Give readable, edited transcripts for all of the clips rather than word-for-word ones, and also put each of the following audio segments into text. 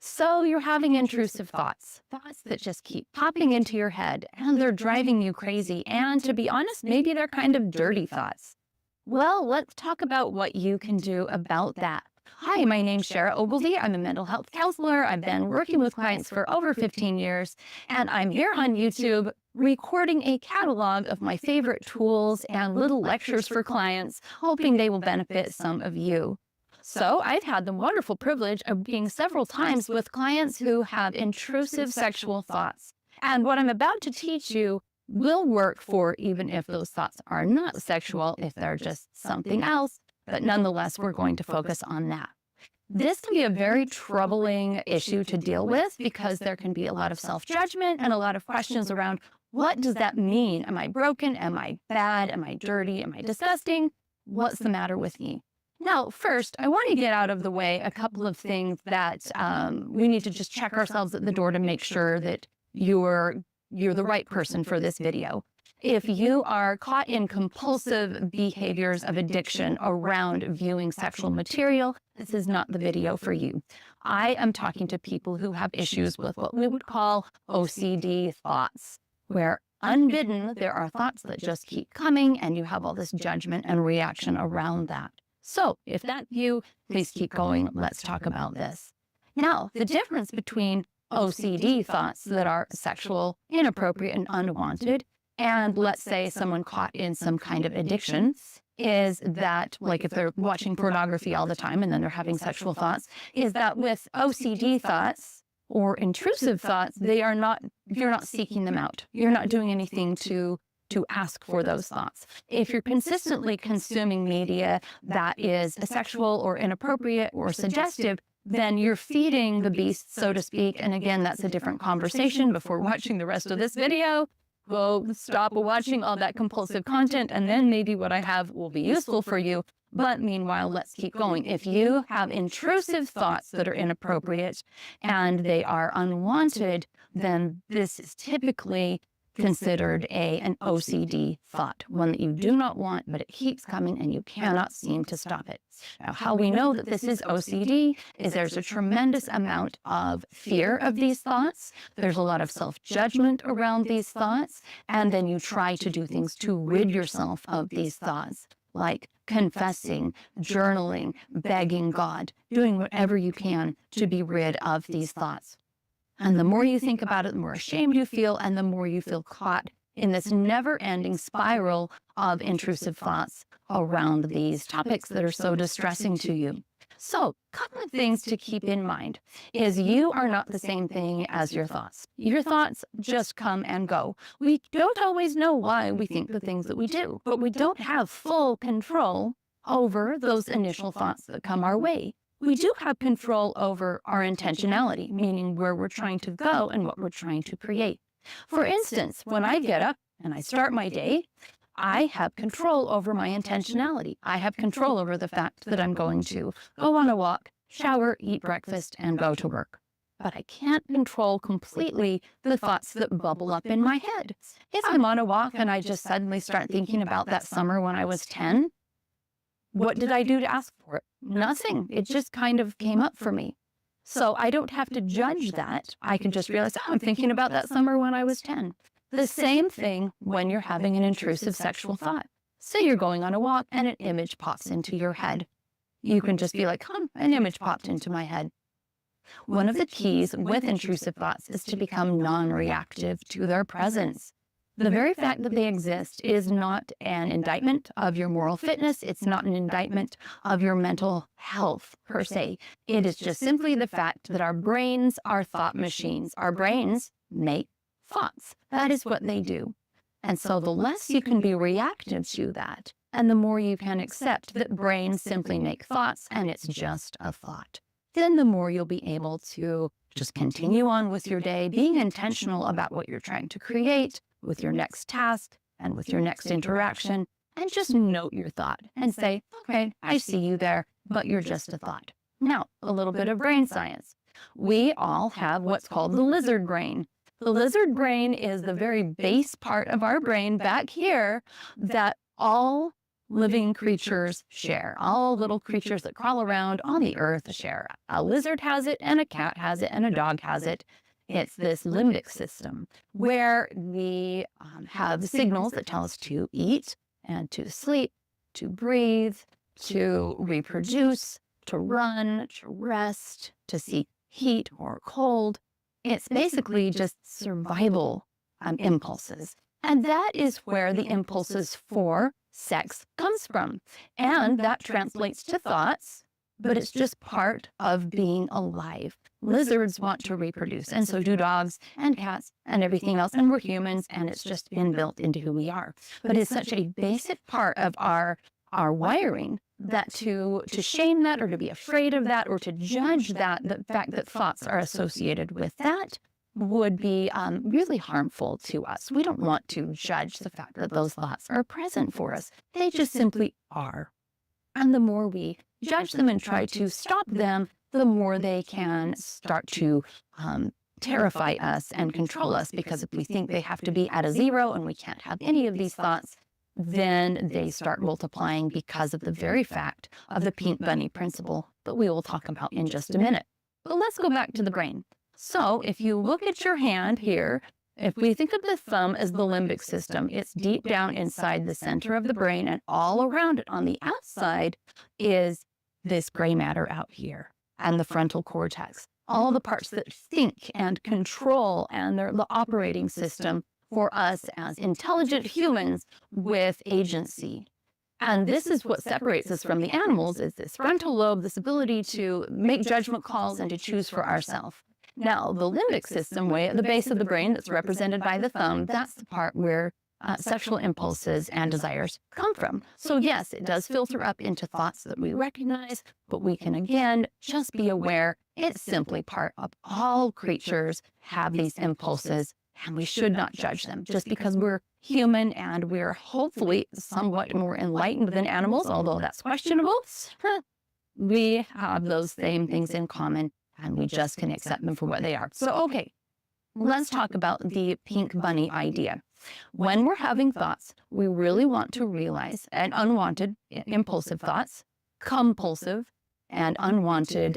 So you're having intrusive thoughts, thoughts that just keep popping into your head and they're driving you crazy. And to be honest, maybe they're kind of dirty thoughts. Well, let's talk about what you can do about that. Hi, my name's Shara Ogilvy. I'm a mental health counselor. I've been working with clients for over 15 years, and I'm here on YouTube recording a catalog of my favorite tools and little lectures for clients, hoping they will benefit some of you. So I've had the wonderful privilege of being several times with clients who have intrusive sexual thoughts. And what I'm about to teach you will work for even if those thoughts are not sexual, if they're just something else, but nonetheless, we're going to focus on that. This can be a very troubling issue to deal with because there can be a lot of self-judgment and a lot of questions around, what does that mean? Am I broken? Am I bad? Am I dirty? Am I disgusting? What's the matter with me? Now, first, I want to get out of the way a couple of things that we need to just check ourselves at the door to make sure that you're the right person for this video. If you are caught in compulsive behaviors of addiction around viewing sexual material, this is not the video for you. I am talking to people who have issues with what we would call OCD thoughts, where unbidden, there are thoughts that just keep coming and you have all this judgment and reaction around that. So if that's you, please keep going. Let's talk about this. Now, the difference between OCD thoughts that are sexual, inappropriate, and unwanted, and let's say someone caught in some kind of addiction, is that, like if they're watching pornography all the time and then they're having sexual thoughts, is that with OCD thoughts or intrusive thoughts, you're not seeking them out. You're not doing anything to ask for those thoughts. If you're consistently consuming media that is sexual or inappropriate or suggestive, then you're feeding the beast, so to speak. And again, that's a different conversation. Before watching the rest of this video, go stop watching all that compulsive content, and then maybe what I have will be useful for you. But meanwhile, let's keep going. If you have intrusive thoughts that are inappropriate and they are unwanted, then this is typically considered an OCD thought, one that you do not want, but it keeps coming and you cannot seem to stop it. Now, how we know that this is OCD is there's a tremendous amount of fear of these thoughts. There's a lot of self-judgment around these thoughts. And then you try to do things to rid yourself of these thoughts, like confessing, journaling, begging God, doing whatever you can to be rid of these thoughts. And the more you think about it, the more ashamed you feel, and the more you feel caught in this never-ending spiral of intrusive thoughts around these topics that are so distressing to you. So a couple of things to keep in mind is you are not the same thing as your thoughts. Your thoughts just come and go. We don't always know why we think the things that we do, but we don't have full control over those initial thoughts that come our way. We do have control over our intentionality, meaning where we're trying to go and what we're trying to create. For instance, when I get up and I start my day, I have control over my intentionality. I have control over the fact that I'm going to go on a walk, shower, eat breakfast, and go to work. But I can't control completely the thoughts that bubble up in my head. If I'm on a walk and I just suddenly start thinking about that summer when I was 10, what did I do to ask for it? Nothing. It just kind of came up for me. So I don't have to judge that. I can just realize, oh, I'm thinking about that summer when I was 10. The same thing when you're having an intrusive sexual thought. Say you're going on a walk and an image pops into your head. You can just be like, an image popped into my head. One of the keys with intrusive thoughts is to become non-reactive to their presence. The very fact that they exist is not an indictment of your moral fitness. It's not an indictment of your mental health per se. It is just simply the fact that our brains are thought machines. Our brains make thoughts. That is what they do. And so the less you can be reactive to that, and the more you can accept that brains simply make thoughts and it's just a thought, then the more you'll be able to just continue on with your day, being intentional about what you're trying to create, with your next task and with your next interaction, and just note your thought and say, okay, I see you there, but you're just a thought. Now, a little bit of brain science. We all have what's called the lizard brain. The lizard brain is the very base part of our brain back here that all living creatures share. All little creatures that crawl around on the earth share. A lizard has it, and a cat has it, and a dog has it. It's this limbic system where we have signals that tell us to eat and to sleep, to breathe, to reproduce, to run, to rest, to seek heat or cold. It's basically just survival impulses. And that is where the impulses for sex comes from. And that translates to thoughts, but it's just part of being alive. Lizards want to reproduce, and so do dogs and cats and everything else, and we're humans, and it's just inbuilt into who we are. But it's such a basic part of our wiring that to shame that, or to be afraid of that, or to judge that, the fact that thoughts are associated with that, would be really harmful to us. We don't want to judge the fact that those thoughts are present for us. They just simply are. And the more we judge them and try to stop them, the more they can start to terrify us and control us, because if we think they have to be at a zero and we can't have any of these thoughts, then they start multiplying because of the very fact of the pink bunny principle that we will talk about in just a minute. But let's go back to the brain. So if you look at your hand here, if we think of the thumb as the limbic system, it's deep down inside the center of the brain, and all around it on the outside is this gray matter out here and the frontal cortex, all the parts that think and control, and they're the operating system for us as intelligent humans with agency. And this is what separates us from the animals, is this frontal lobe, this ability to make judgment calls and to choose for ourselves. Now, the limbic system, way at the base of the brain that's represented by the thumb, that's the part where sexual impulses and desires come from. So yes, it does filter up into thoughts that we recognize, but we can again just be aware it's simply part of all creatures have these impulses, and we should not judge them just because we're human and we're hopefully somewhat more enlightened than animals, although that's questionable. We have those same things in common, and we just can accept them for what they are. So, okay, let's talk about the pink bunny idea. When we're having thoughts, we really want to realize, and unwanted impulsive thoughts, compulsive and unwanted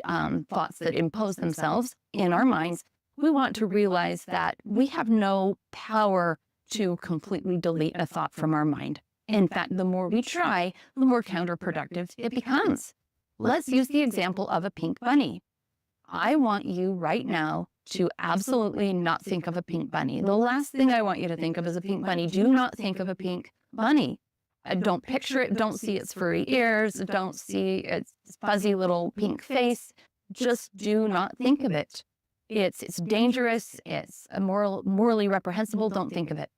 thoughts that impose themselves in our minds, we want to realize that we have no power to completely delete a thought from our mind. In fact, the more we try, the more counterproductive it becomes. Let's use the example of a pink bunny. I want you right now to absolutely not think of a pink bunny. The last thing I want you to think of is a pink bunny. Do not think of a pink bunny. Don't picture it. Don't see its furry ears. Don't see its fuzzy little pink face. Just do not think of it. It's dangerous. It's morally reprehensible. Don't think of it.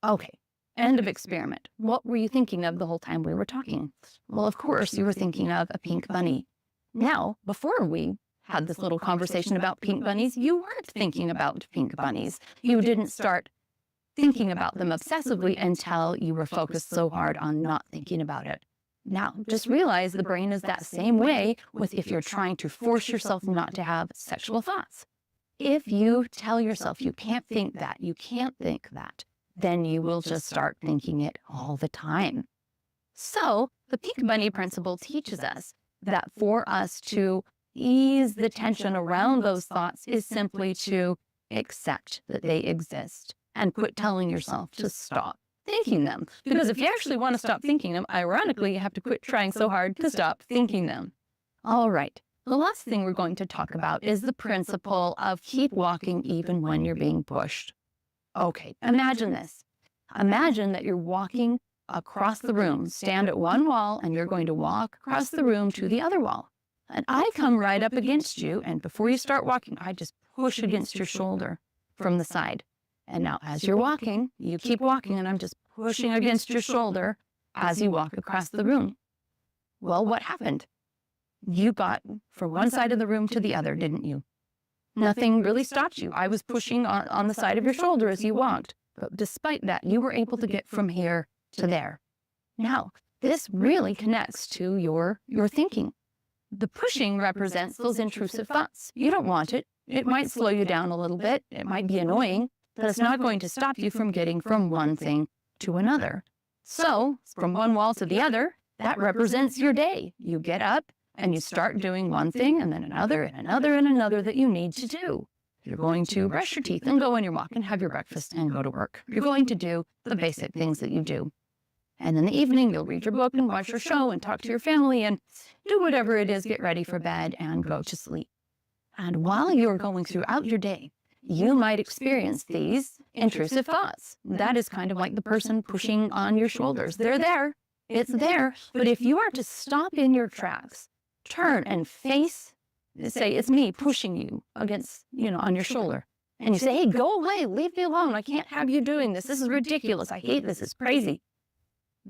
Okay. End of experiment. What were you thinking of the whole time we were talking? Well, of course, you were thinking of a pink bunny. Now, before we had this little conversation about pink bunnies, you weren't thinking about pink bunnies. You didn't start thinking about them obsessively until you were focused so hard on not thinking about it. Now, just realize the brain is that same way with if you're trying to force yourself not to have sexual thoughts. If you tell yourself you can't think that, then you will just start thinking it all the time. So the pink bunny principle teaches us that for us to ease the tension around those thoughts is simply to accept that they exist and quit telling yourself to stop thinking them. Because if you actually want to stop thinking them, ironically, you have to quit trying so hard to stop thinking them. All right. The last thing we're going to talk about is the principle of keep walking even when you're being pushed. Okay, imagine this. Imagine that you're walking across the room, stand at one wall, and you're going to walk across the room to the other wall. And I come right up against you, and before you start walking, I just push against your shoulder from the side. And now as you're walking, you keep walking, and I'm just pushing against your shoulder as you walk across the room. Well, what happened? You got from one side of the room to the other, didn't you? Nothing really stopped you. I was pushing on the side of your shoulder as you walked. But despite that, you were able to get from here to there. Now, this really connects to your thinking. The pushing represents those intrusive thoughts. You don't want it. It might slow you down a little bit. It might be annoying, but it's not going to stop you from getting from one thing to another. So, from one wall to the other, That represents your day. You get up and you start doing one thing and then another and another and another that you need to do. You're going to brush your teeth and go on your walk and have your breakfast and go to work. You're going to do the basic things that you do. And in the evening, you'll read your book and watch your show and talk to your family and do whatever it is, get ready for bed and go to sleep. And while you're going throughout your day, you might experience these intrusive thoughts. That is kind of like the person pushing on your shoulders. They're there. It's there. But if you are to stop in your tracks, turn and face, say, it's me pushing you against, on your shoulder. And you say, hey, go away. Leave me alone. I can't have you doing this. This is ridiculous. I hate this. It's crazy.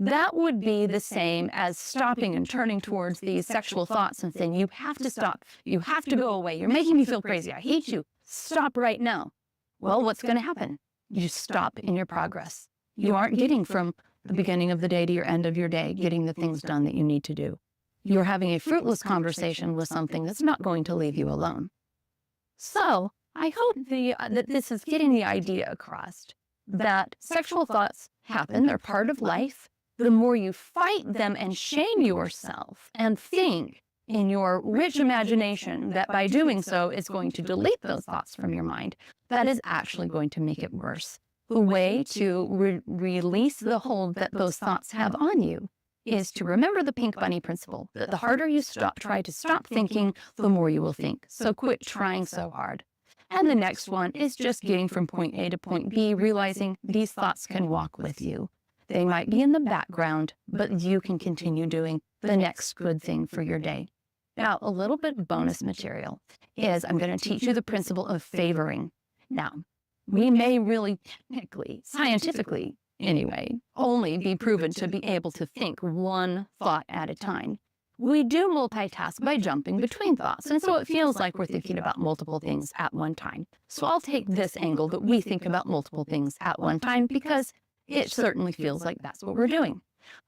That would be the same as stopping and turning towards these sexual thoughts and saying, you have to stop. You have to go away. You're making me feel crazy. I hate you. Stop right now. Well, what's going to happen? You stop in your progress. You aren't getting from the beginning of the day to your end of your day, getting the things done that you need to do. You're having a fruitless conversation with something that's not going to leave you alone. So I hope that this is getting the idea across that sexual thoughts happen. They're part of life. The more you fight them and shame yourself and think in your rich imagination that by doing so, it's going to delete those thoughts from your mind, that is actually going to make it worse. The way to release the hold that those thoughts have on you is to remember the pink bunny principle, that the harder you try to stop thinking, the more you will think. So quit trying so hard. And the next one is just getting from point A to point B, realizing these thoughts can walk with you. They might be in the background, but you can continue doing the next good thing for your day. Now, a little bit of bonus material is I'm going to teach you the principle of favoring. Now, we may really technically, scientifically anyway, only be proven to be able to think one thought at a time. We do multitask by jumping between thoughts, and so it feels like we're thinking about multiple things at one time. So I'll take this angle that we think about multiple things at one time because it certainly feels like that's what we're doing.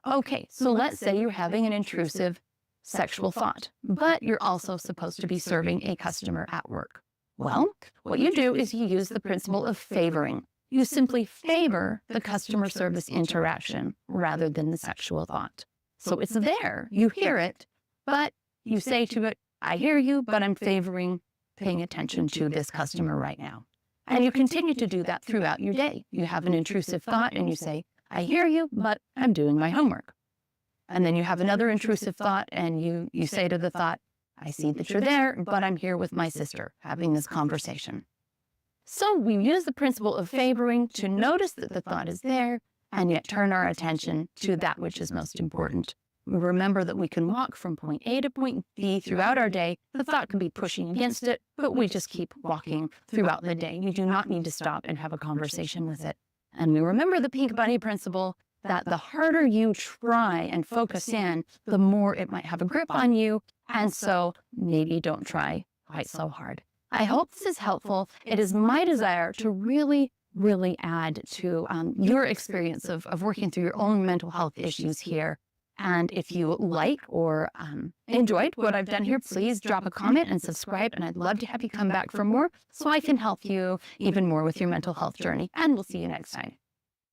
Okay, so let's say you're having an intrusive sexual thought, but you're also supposed to be serving a customer at work. Well, what you do is you use the principle of favoring. You simply favor the customer service interaction rather than the sexual thought. So it's there, you hear it, but you say to it, I hear you, but I'm favoring paying attention to this customer right now. And you continue to do that throughout your day. You have an intrusive thought and you say, I hear you, but I'm doing my homework. And then you have another intrusive thought and you say to the thought, I see that you're there, but I'm here with my sister having this conversation. So we use the principle of favoring to notice that the thought is there and yet turn our attention to that which is most important. We remember that we can walk from point A to point B throughout our day. The thought can be pushing against it, but we just keep walking throughout the day. You do not need to stop and have a conversation with it. And we remember the pink bunny principle that the harder you try and focus in, the more it might have a grip on you. And so maybe don't try quite so hard. I hope this is helpful. It is my desire to really add to your experience of working through your own mental health issues here. And if you like or enjoyed what I've done here, please drop a comment and subscribe. And I'd love to have you come back for more so I can help you even more with your mental health journey. And we'll see you next time.